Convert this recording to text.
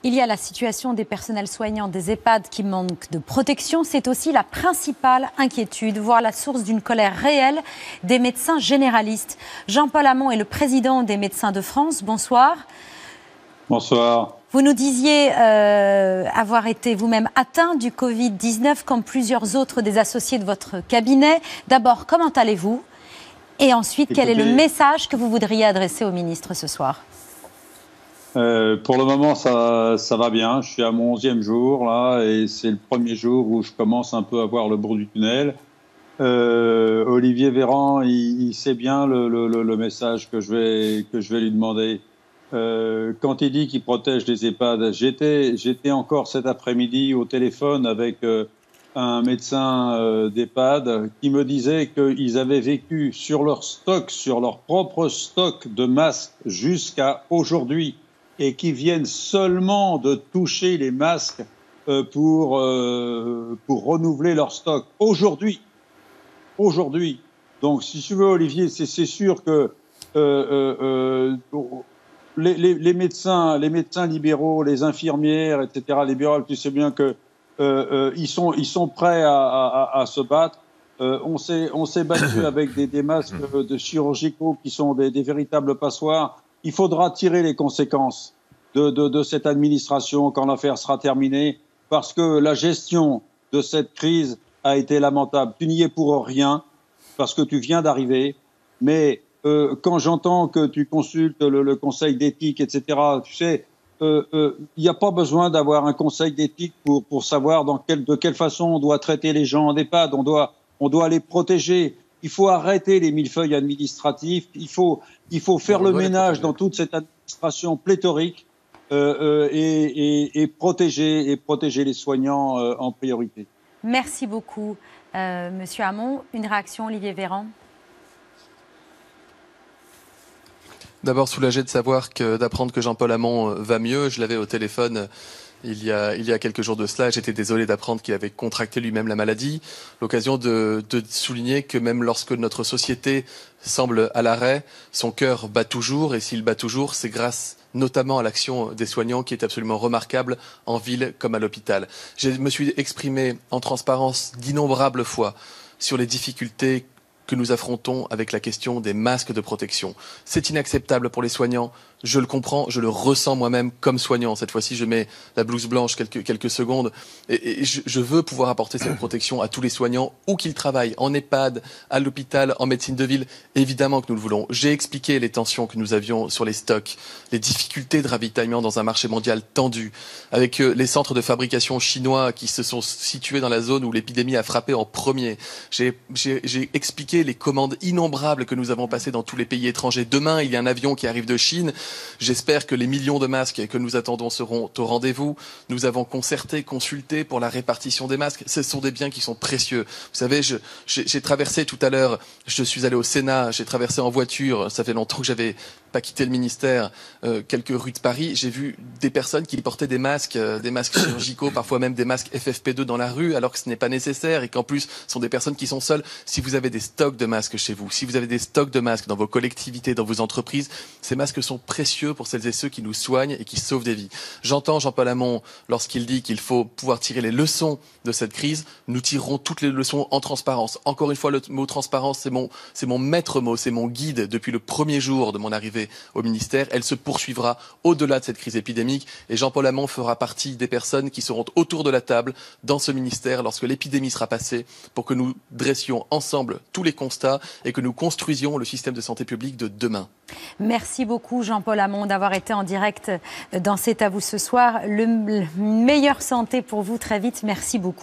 Il y a la situation des personnels soignants des EHPAD qui manquent de protection. C'est aussi la principale inquiétude, voire la source d'une colère réelle des médecins généralistes. Jean-Paul Hamon est le président des Médecins de France. Bonsoir. Bonsoir. Vous nous disiez avoir été vous-même atteint du Covid-19 comme plusieurs autres des associés de votre cabinet. D'abord, comment allez-vous? Et ensuite, quel est le message que vous voudriez adresser au ministre ce soir? Pour le moment, ça va bien. Je suis à mon 11e jour, là, et c'est le premier jour où je commence un peu à voir le bout du tunnel. Olivier Véran, il sait bien le message que je vais lui demander. Quand il dit qu'il protège les EHPAD, j'étais encore cet après-midi au téléphone avec un médecin d'EHPAD qui me disait qu'ils avaient vécu sur leur propre stock de masques jusqu'à aujourd'hui, et qui viennent seulement de toucher les masques pour renouveler leur stock. Aujourd'hui. Donc, si tu veux, Olivier, c'est sûr que les médecins libéraux, les infirmières, etc., libérales, tu sais bien que ils sont prêts à se battre. On s'est battu avec des masques de chirurgicaux qui sont des véritables passoires. Il faudra tirer les conséquences de cette administration quand l'affaire sera terminée, parce que la gestion de cette crise a été lamentable. Tu n'y es pour rien, parce que tu viens d'arriver, mais quand j'entends que tu consultes le conseil d'éthique, etc., tu sais, il n'y a pas besoin d'avoir un conseil d'éthique pour savoir de quelle façon on doit traiter les gens en EHPAD. On doit les protéger. Il faut arrêter les millefeuilles administratifs. Il faut faire le ménage dans toute cette administration pléthorique et protéger les soignants en priorité. Merci beaucoup, Monsieur Hamon. Une réaction, Olivier Véran? D'abord, soulagé d'apprendre que Jean-Paul Hamon va mieux. Je l'avais au téléphone il y a quelques jours de cela. J'étais désolé d'apprendre qu'il avait contracté lui-même la maladie. L'occasion de souligner que même lorsque notre société semble à l'arrêt, son cœur bat toujours. Et s'il bat toujours, c'est grâce notamment à l'action des soignants qui est absolument remarquable en ville comme à l'hôpital. Je me suis exprimé en transparence d'innombrables fois sur les difficultés que nous affrontons avec la question des masques de protection. C'est inacceptable pour les soignants, je le comprends, je le ressens moi-même comme soignant. Cette fois-ci, je mets la blouse blanche quelques secondes et je veux pouvoir apporter cette protection à tous les soignants, où qu'ils travaillent, en EHPAD, à l'hôpital, en médecine de ville. Évidemment que nous le voulons. J'ai expliqué les tensions que nous avions sur les stocks, les difficultés de ravitaillement dans un marché mondial tendu, avec les centres de fabrication chinois qui se sont situés dans la zone où l'épidémie a frappé en premier. J'ai expliqué les commandes innombrables que nous avons passées dans tous les pays étrangers. Demain, il y a un avion qui arrive de Chine. J'espère que les millions de masques que nous attendons seront au rendez-vous. Nous avons consulté pour la répartition des masques. Ce sont des biens qui sont précieux. Vous savez, j'ai traversé tout à l'heure, je suis allé au Sénat, j'ai traversé en voiture, ça fait longtemps que j'avais pas quitté le ministère, quelques rues de Paris. J'ai vu des personnes qui portaient des masques chirurgicaux, parfois même des masques FFP2 dans la rue, alors que ce n'est pas nécessaire et qu'en plus, ce sont des personnes qui sont seules. Si vous avez des stocks de masques chez vous, si vous avez des stocks de masques dans vos collectivités, dans vos entreprises, ces masques sont précieux pour celles et ceux qui nous soignent et qui sauvent des vies. J'entends Jean-Paul Hamon lorsqu'il dit qu'il faut pouvoir tirer les leçons de cette crise. Nous tirerons toutes les leçons en transparence. Encore une fois, le mot transparence, c'est mon maître mot, c'est mon guide depuis le premier jour de mon arrivée au ministère. Elle se poursuivra au-delà de cette crise épidémique et Jean-Paul Hamon fera partie des personnes qui seront autour de la table dans ce ministère lorsque l'épidémie sera passée, pour que nous dressions ensemble tous les constats et que nous construisions le système de santé publique de demain. Merci beaucoup Jean-Paul Hamon d'avoir été en direct dans C'est à vous ce soir. Meilleure santé pour vous très vite. Merci beaucoup.